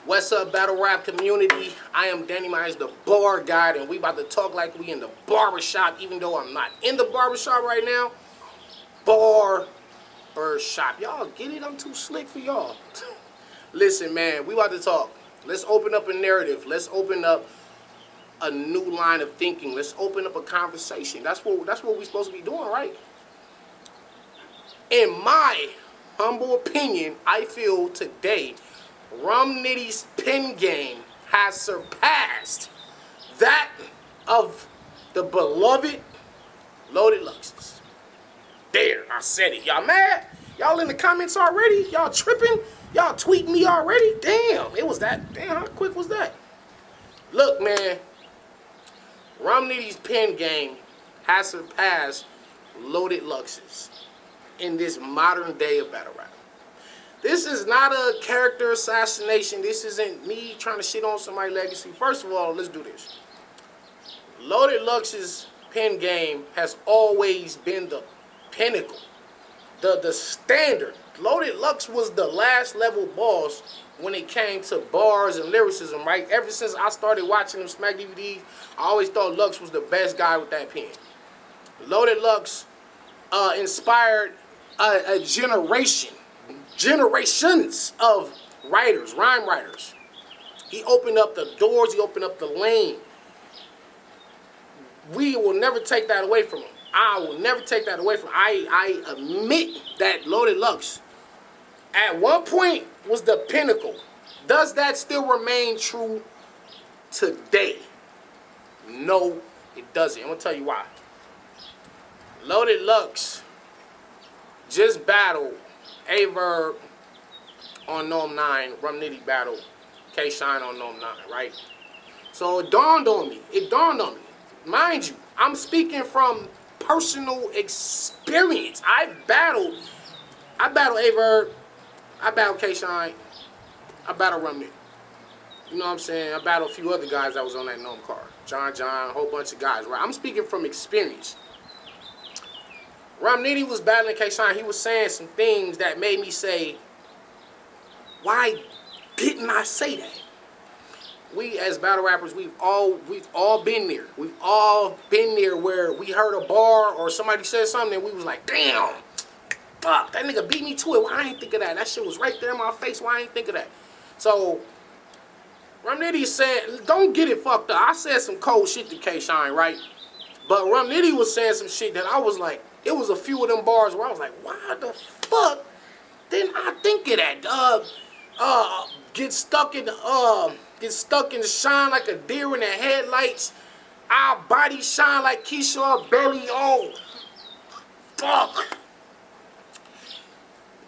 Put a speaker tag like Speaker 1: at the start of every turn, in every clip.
Speaker 1: What's up, battle rap community? I am DannyTheBarGod, and we about to talk like we in the barbershop, even though I'm not in the barbershop right now. Barbershop. Y'all get it? I'm too slick for y'all. Listen, man, we about to talk. Let's open up a narrative. Let's open up a new line of thinking. Let's open up a conversation. That's what we're supposed to be doing, right? In my humble opinion, I feel today Romney's pen game has surpassed that of the beloved Loaded Luxus. There, I said it. Y'all mad? Y'all in the comments already? Y'all tripping? Y'all tweeting me already? Damn, it was that. Damn, how quick was that? Look, man, Romney's pen game has surpassed Loaded Luxus in this modern day of battle rap. This is not a character assassination. This isn't me trying to shit on somebody's legacy. First of all, let's do this. Loaded Lux's pen game has always been the pinnacle, the standard. Loaded Lux was the last level boss when it came to bars and lyricism, right? Ever since I started watching them Smack DVDs, I always thought Lux was the best guy with that pen. Loaded Lux inspired a generations of writers, rhyme writers. He opened up the doors, he opened up the lane. We will never take that away from him. I will never take that away from him. I admit that Loaded Lux at one point was the pinnacle. Does that still remain true today? No, it doesn't. I'm going to tell you why. Loaded Lux just battled A-Verb on Gnome 9, Romney battled K-Shine on Gnome 9, right? So it dawned on me. Mind you, I'm speaking from personal experience. I battled A-Verb, I battled K-Shine, I battled Romney. You know what I'm saying? I battled a few other guys that was on that Gnome card. John, a whole bunch of guys, right? I'm speaking from experience. Romney was battling K-Shine. He was saying some things that made me say, why didn't I say that? We as battle rappers, we've all been there. We've all been there where we heard a bar or somebody said something and we was like, damn, fuck, that nigga beat me to it. Why I ain't think of that? That shit was right there in my face. Why I ain't think of that? So Romney said, don't get it fucked up. I said some cold shit to K-Shine, right? But Romney was saying some shit that I was like, it was a few of them bars where I was like, why the fuck didn't I think of that? Get stuck in the shine like a deer in the headlights. Our body shine like Keisha belly. Oh, fuck.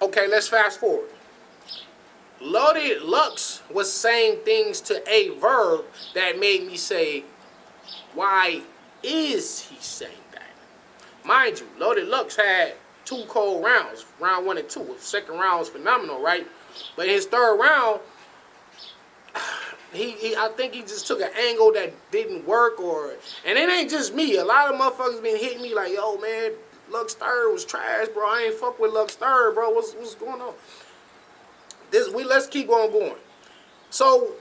Speaker 1: Okay, let's fast forward. Loaded Lux was saying things to A-Verb that made me say, why is he saying that? Mind you, Loaded Lux had 2 cold rounds, round 1 and 2. The second round was phenomenal, right? But his third round, I think he just took an angle that didn't work, and it ain't just me. A lot of motherfuckers been hitting me like, yo, man, Lux third was trash, bro. I ain't fuck with Lux third, bro. What's going on? Let's keep on going. So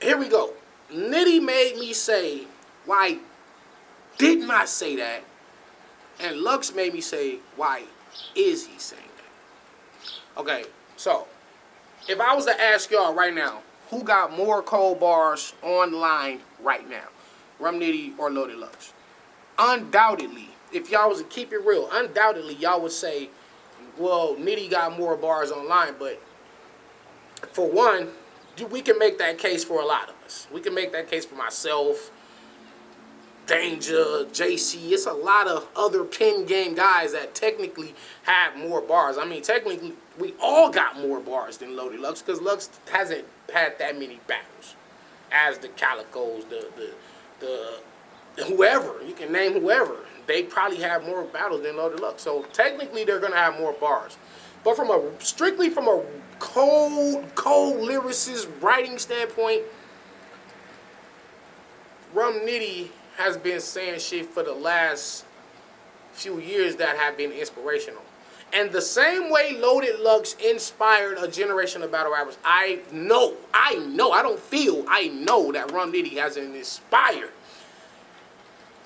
Speaker 1: here we go. Nitty made me say, why didn't I say that? And Lux made me say, why is he saying that? Okay, so if I was to ask y'all right now, who got more cold bars online right now? Romney or Loaded Lux? Undoubtedly, if y'all was to keep it real, undoubtedly y'all would say, well, Nitty got more bars online, but for one, we can make that case for a lot of us. We can make that case for myself, Danger, JC. It's a lot of other pen game guys that technically have more bars. I mean, technically, we all got more bars than Loaded Lux because Lux hasn't had that many battles as the Calicos, the whoever. You can name whoever. They probably have more battles than Loaded Lux. So technically, they're going to have more bars. But strictly from a cold lyricist writing standpoint, Romney has been saying shit for the last few years that have been inspirational. And the same way Loaded Lux inspired a generation of battle rappers, I know that Rum Nitty has inspired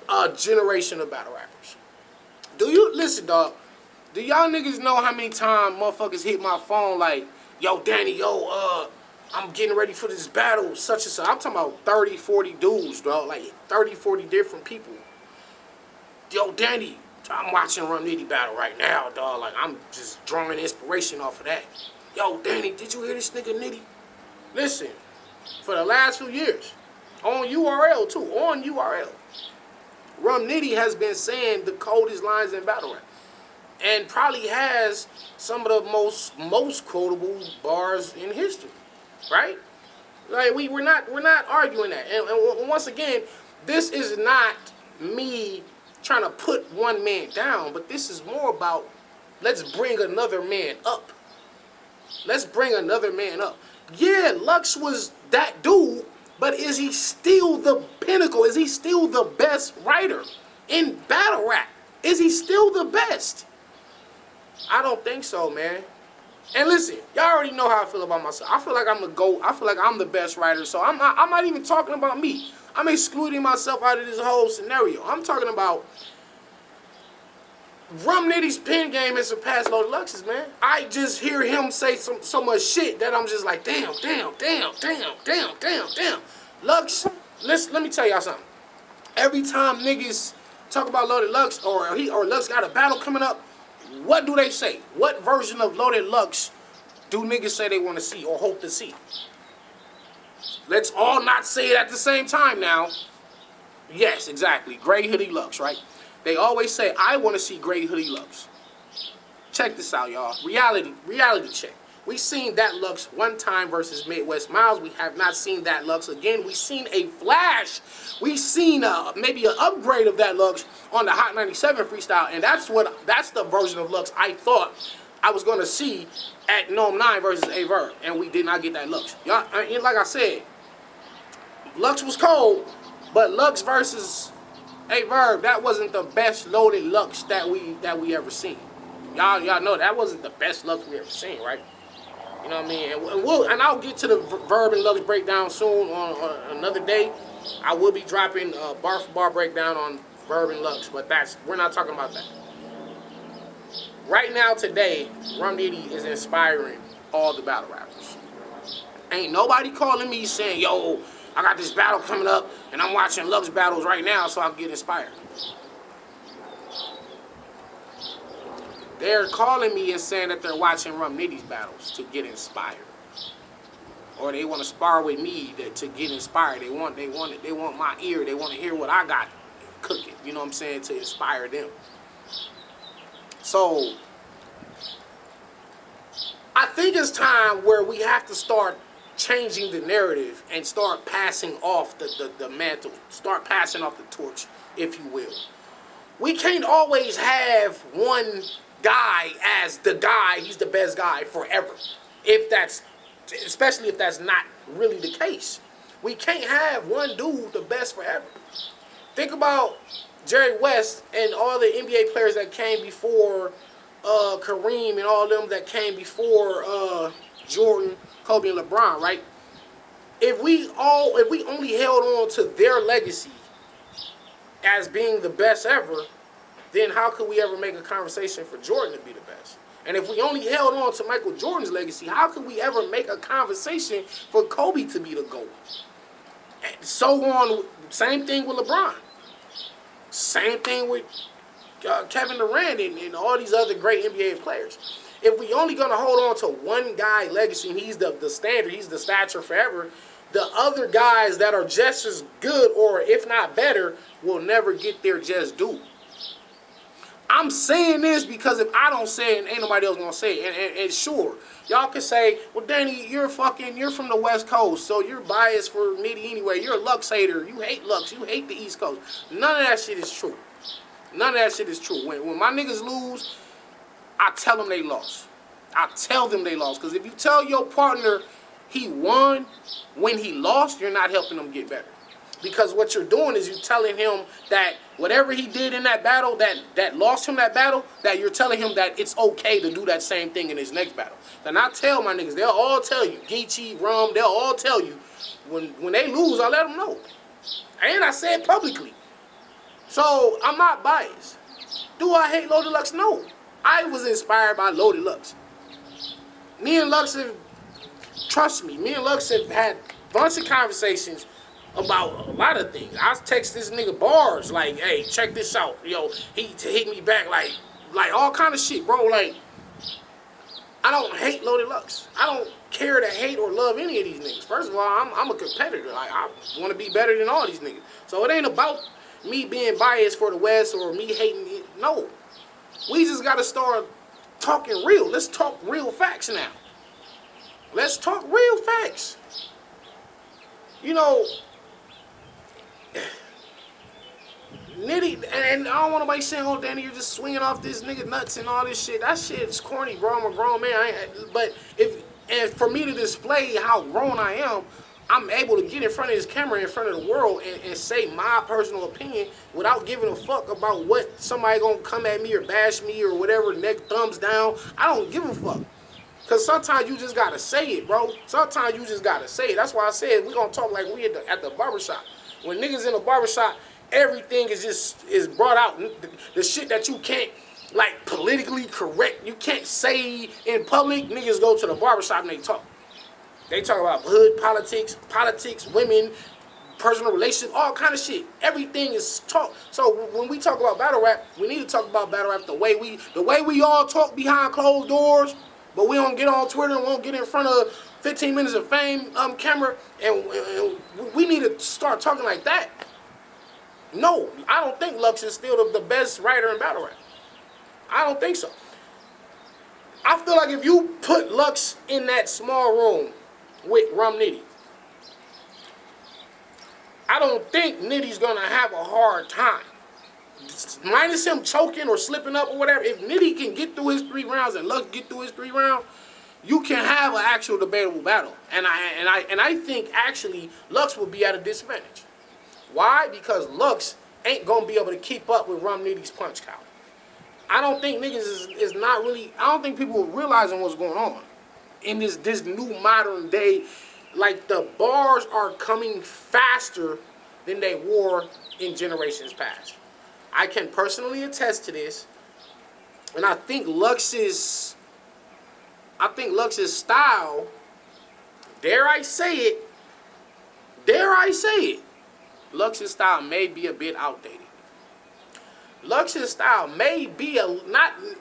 Speaker 1: a generation of battle rappers. Do you, listen dog, do y'all niggas know how many times motherfuckers hit my phone like, yo Danny, I'm getting ready for this battle, such and such. I'm talking about 30, 40 dudes, dog, like 30, 40 different people. Yo Danny, I'm watching Rum Nitty battle right now, dog. Like, I'm just drawing inspiration off of that. Yo, Danny, did you hear this nigga Nitty? Listen, for the last few years, on URL too, on URL, Rum Nitty has been saying the coldest lines in battle rap, and probably has some of the most quotable bars in history, right? Like, we're not arguing that. And once again, this is not me trying to put one man down, but this is more about, let's bring another man up. Let's bring another man up. Yeah, Lux was that dude, but is he still the pinnacle? Is he still the best writer in battle rap? Is he still the best? I don't think so, man. And listen, y'all already know how I feel about myself. I feel like I'm the GOAT. I feel like I'm the best writer, so I'm not even talking about me. I'm excluding myself out of this whole scenario. I'm talking about Rum Nitty's pen game has surpassed Loaded Lux's, man. I just hear him say so much shit that I'm just like, damn. Lux, let me tell y'all something. Every time niggas talk about Loaded Lux or Lux got a battle coming up, what do they say? What version of Loaded Lux do niggas say they want to see or hope to see? Let's all not say it at the same time now. Yes, exactly. Gray Hoodie Lux, right? They always say, I want to see Gray Hoodie Lux. Check this out, y'all. Reality check. We seen that Lux one time versus Midwest Miles. We have not seen that Lux again. We seen a flash. We seen maybe an upgrade of that Lux on the Hot 97 freestyle, and that's the version of Lux I thought I was gonna see at Gnome 9 versus A-Verb, and we did not get that Lux. Y'all, like I said, Lux was cold, but Lux versus A-Verb, that wasn't the best Loaded Lux that we ever seen. Y'all know that wasn't the best Lux we ever seen, right? You know what I mean? And I'll get to the Verb and Lux breakdown soon on another day. I will be dropping a bar for bar breakdown on Verb and Lux, but we're not talking about that. Right now, today, Rum Nitty is inspiring all the battle rappers. Ain't nobody calling me saying, yo, I got this battle coming up, and I'm watching Lux battles right now so I can get inspired. They're calling me and saying that they're watching Rum Nitty's battles to get inspired. Or they want to spar with me to get inspired. They want my ear. They want to hear what I got cooking. You know what I'm saying? To inspire them. So, I think it's time where we have to start changing the narrative and start passing off the mantle. Start passing off the torch, if you will. We can't always have one guy as the guy, he's the best guy forever. Especially if that's not really the case. We can't have one dude the best forever. Think about Jerry West and all the NBA players that came before Kareem and all them that came before Jordan, Kobe, and LeBron, right? If we only held on to their legacy as being the best ever, then how could we ever make a conversation for Jordan to be the best? And if we only held on to Michael Jordan's legacy, how could we ever make a conversation for Kobe to be the GOAT? And so on. Same thing with LeBron. Same thing with Kevin Durant and all these other great NBA players. If we only going to hold on to one guy legacy, and he's the standard, he's the stature forever, the other guys that are just as good or if not better will never get their just due. I'm saying this because if I don't say it, ain't nobody else gonna say it. And sure, y'all can say, well, Danny, you're from the West Coast, so you're biased for Nitty anyway. You're a Lux hater. You hate Lux. You hate the East Coast. None of that shit is true. None of that shit is true. When my niggas lose, I tell them they lost. I tell them they lost. Because if you tell your partner he won when he lost, you're not helping them get better. Because what you're doing is you're telling him that whatever he did in that battle, that lost him that battle, that you're telling him that it's okay to do that same thing in his next battle. And I tell my niggas, they'll all tell you, Geechee, Rum, they'll all tell you, when they lose, I let them know. And I say it publicly. So I'm not biased. Do I hate Loaded Lux? No. I was inspired by Loaded Lux. Me and Lux have, trust me, me and Lux have had a bunch of conversations about a lot of things. I text this nigga bars like, hey, check this out. Yo, he hit me back like all kind of shit, bro. Like, I don't hate Loaded Lux. I don't care to hate or love any of these niggas. First of all, I'm a competitor. Like, I want to be better than all these niggas. So it ain't about me being biased for the West or me hating it. No. We just got to start talking real. Let's talk real facts now. Let's talk real facts. You know, Nitty, and I don't want nobody saying, oh, Danny, you're just swinging off this nigga nuts and all this shit. That shit is corny, bro. I'm a grown man. But for me to display how grown I am, I'm able to get in front of this camera, in front of the world, and say my personal opinion without giving a fuck about what somebody gonna come at me or bash me or whatever, neck thumbs down. I don't give a fuck. Because sometimes you just gotta say it, bro. Sometimes you just gotta say it. That's why I said we gonna talk like we at the barbershop. When niggas in the barbershop, everything is brought out. The shit that you can't, like, politically correct, you can't say in public, niggas go to the barbershop and they talk. They talk about hood politics, women, personal relationships, all kind of shit. Everything is talk. So when we talk about battle rap, we need to talk about battle rap the way we all talk behind closed doors, but we don't get on Twitter and won't get in front of 15 minutes of fame camera, and we need to start talking like that. No, I don't think Lux is still the best writer in battle rap. I don't think so. I feel like if you put Lux in that small room with Romney T, I don't think Nitty's gonna have a hard time. Minus him choking or slipping up or whatever, if Nitty can get through his 3 rounds and Lux get through his 3 rounds, you can have an actual debatable battle. And I think actually Lux will be at a disadvantage. Why? Because Lux ain't gonna be able to keep up with Romney T's punch count. I don't think niggas is not really, I don't think people are realizing what's going on in this new modern day. Like, the bars are coming faster than they were in generations past. I can personally attest to this, and I think Lux's style, dare I say it, Lux's style may be a bit outdated. Lux's style may be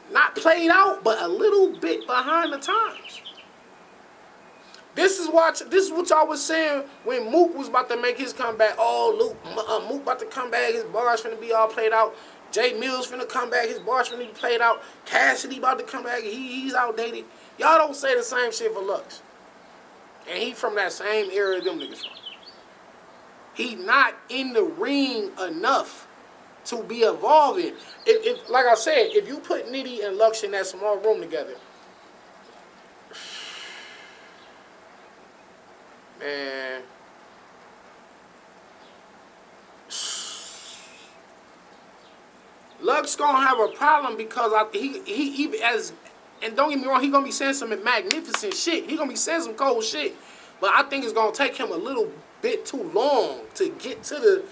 Speaker 1: not played out, but a little bit behind the times. This is what y'all was saying when Mook was about to make his comeback. Oh, Mook about to come back. His bars finna be all played out. Jay Mills finna come back. His bars finna be played out. Cassidy about to come back. He's outdated. Y'all don't say the same shit for Lux. And he from that same era them niggas from. He not in the ring enough to be evolving. If like I said, if you put Nitty and Lux in that small room together, man, Lux gonna have a problem because he as, and don't get me wrong, he gonna be saying some magnificent shit. He gonna be saying some cold shit, but I think it's gonna take him a little bit too long to get to the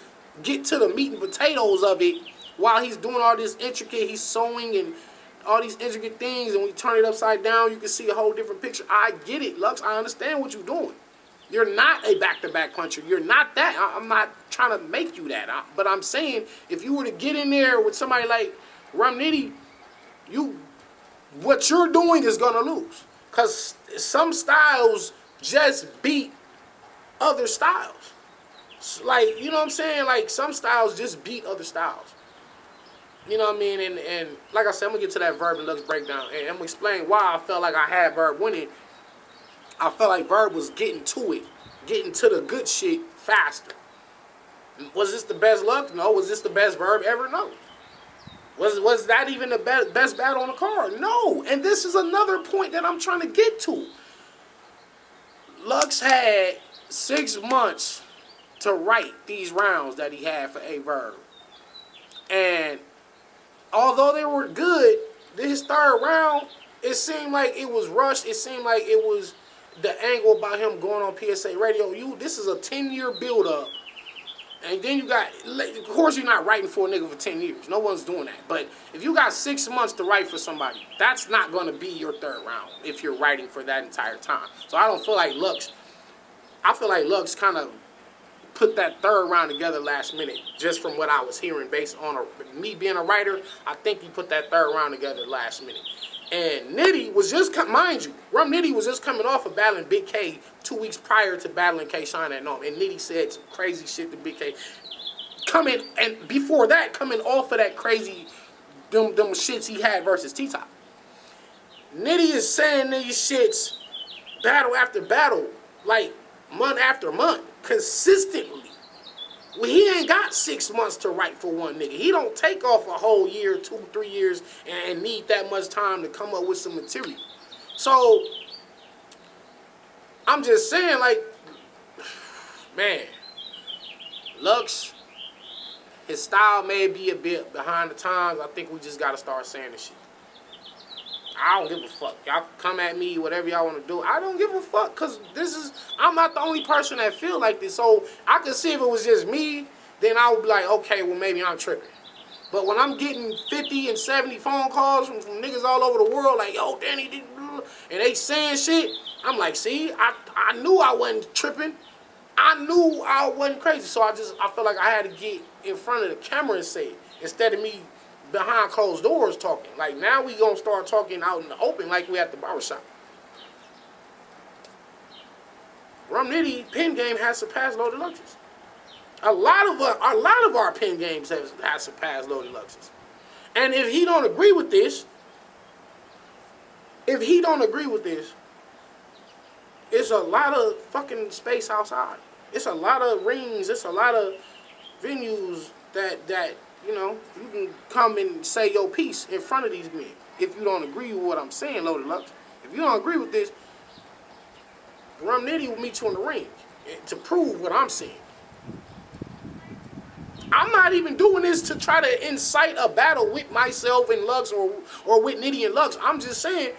Speaker 1: meat and potatoes of it. While he's doing all this intricate, he's sewing and all these intricate things, and when you turn it upside down, you can see a whole different picture. I get it, Lux. I understand what you're doing. You're not a back-to-back puncher. You're not that. I'm not trying to make you that. But I'm saying, if you were to get in there with somebody like Romney T, what you're doing is going to lose. Because some styles just beat other styles. Like, you know what I'm saying? Like, some styles just beat other styles. You know what I mean? And like I said, I'm going to get to that Verb and Lux breakdown. And I'm going to explain why I felt like I had Verb winning. I felt like Verb was getting to it, getting to the good shit faster. Was this the best Lux? No. Was this the best Verb ever? No. Was that even the best battle on the card? No. And this is another point that I'm trying to get to. Lux had 6 months to write these rounds that he had for A-Verb. And although they were good, his third round, it seemed like it was rushed. It seemed like it was the angle about him going on PSA radio. This is a 10-year build-up. And then you got, of course you're not writing for a nigga for 10 years. No one's doing that. But if you got 6 months to write for somebody, that's not going to be your third round if you're writing for that entire time. So I don't feel like Lux, I feel like Lux kind of put that third round together last minute, just from what I was hearing based on me being a writer. I think he put that third round together last minute. And Nitty was just, mind you, Rum Nitty was just coming off of battling Big K 2 weeks prior to battling K-Shine at Norm. And Nitty said some crazy shit to Big K. And before that, coming off of that crazy, them shits he had versus T-Top. Nitty is saying these shits battle after battle, like month after month, consistently. Well, he ain't got 6 months to write for one nigga. He don't take off a whole year, 2, 3 years, and need that much time to come up with some material. So, I'm just saying, like, man, Lux, his style may be a bit behind the times. I think we just got to start saying this shit. I don't give a fuck. Y'all come at me, whatever y'all want to do. I don't give a fuck, because I'm not the only person that feel like this. So I could see if it was just me, then I would be like, okay, well, maybe I'm tripping. But when I'm getting 50 and 70 phone calls from niggas all over the world, like, yo, Danny, and they saying shit, I'm like, see, I knew I wasn't tripping. I knew I wasn't crazy. So I feel like I had to get in front of the camera and say it, instead of me behind closed doors talking. Like, now we gonna start talking out in the open like we at the barbershop. Rum Nitty pen game has surpassed Loaded Luxus. A lot of our pen games have surpassed Loaded Luxus. And if he don't agree with this, it's a lot of fucking space outside. It's a lot of rings. It's a lot of venues that you know, you can come and say your piece in front of these men. If you don't agree with what I'm saying, Loaded Lux. If you don't agree with this, Rum Nitty will meet you in the ring to prove what I'm saying. I'm not even doing this to try to incite a battle with myself and Lux or with Nitty and Lux. I'm just saying,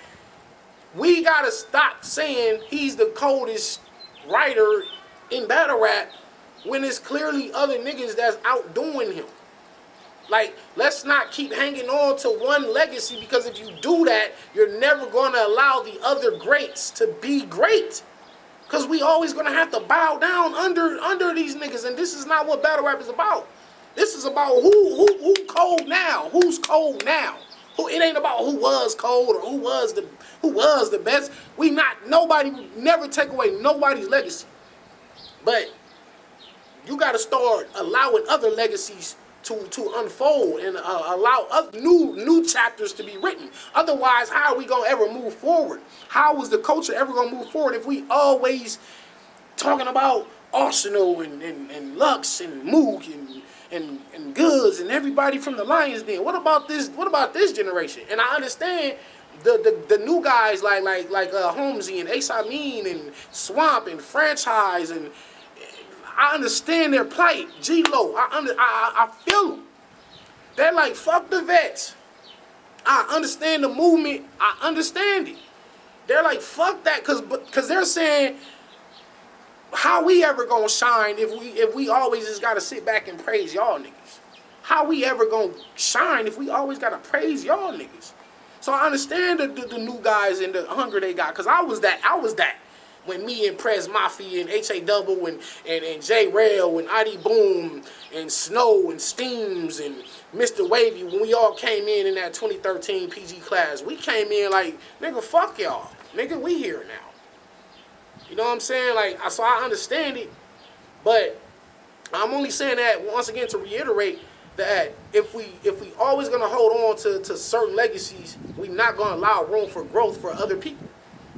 Speaker 1: we gotta stop saying he's the coldest writer in battle rap when it's clearly other niggas that's outdoing him. Like, let's not keep hanging on to one legacy, because if you do that, you're never going to allow the other greats to be great. Because we always going to have to bow down under these niggas, and this is not what battle rap is about. This is about who cold now, who's cold now. It ain't about who was cold or who was the best. Nobody would never take away nobody's legacy. But you got to start allowing other legacies to unfold and allow new chapters to be written. Otherwise, how are we going to ever move forward? How is the culture ever going to move forward if we always talking about Arsenal and Lux and Mook and Goods and everybody from the Lions Den? What about this generation? And I understand the new guys like Holmesy and Ace Amin and Swamp and Franchise, and I understand their plight. G-Lo, I feel them. They're like, fuck the vets. I understand the movement. I understand it. They're like, fuck that, because they're saying, how we ever gonna shine if we always just gotta sit back and praise y'all niggas? How we ever gonna shine if we always gotta praise y'all niggas? So I understand the new guys and the hunger they got, because I was that. When me and Prez Mafia and H.A. Double and J Rail and ID Boom and Snow and Steams and Mr. Wavy, when we all came in that 2013 PG class, we came in like, nigga, fuck y'all. Nigga, we here now. You know what I'm saying? Like, so I understand it, but I'm only saying that once again to reiterate that if we always gonna hold on to certain legacies, we not gonna allow room for growth for other people.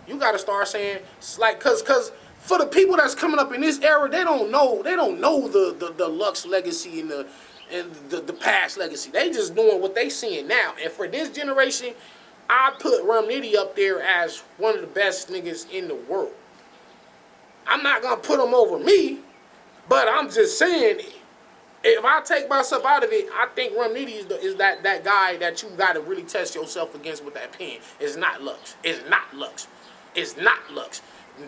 Speaker 1: You gotta start saying, like, cause for the people that's coming up in this era, they don't know the Lux legacy and the past legacy. They just doing what they seeing now. And for this generation, I put Rum Nitty up there as one of the best niggas in the world. I'm not gonna put him over me. But I'm just saying, if I take myself out of it, I think Romney T is that guy that you got to really test yourself against with that pen. It's not Lux. It's not Lux. It's not Lux.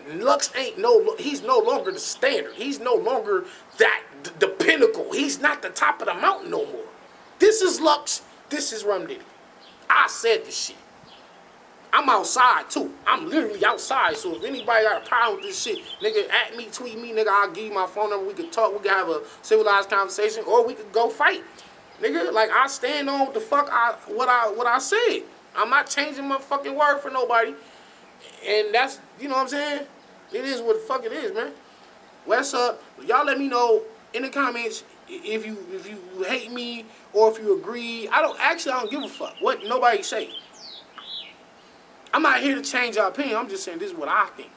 Speaker 1: Lux ain't he's no longer the standard. He's no longer the pinnacle. He's not the top of the mountain no more. This is Lux. This is Romney T. I said this shit. I'm outside too. I'm literally outside. So if anybody got a problem with this shit, nigga, at me, tweet me, nigga, I'll give you my phone number. We could talk. We could have a civilized conversation, or we could go fight, nigga. Like I stand on what the fuck what I said. I'm not changing my fucking word for nobody. And that's, you know what I'm saying? It is what the fuck it is, man. What's up? Y'all let me know in the comments if you hate me or if you agree. I don't give a fuck what nobody say. I'm not here to change your opinion. I'm just saying this is what I think.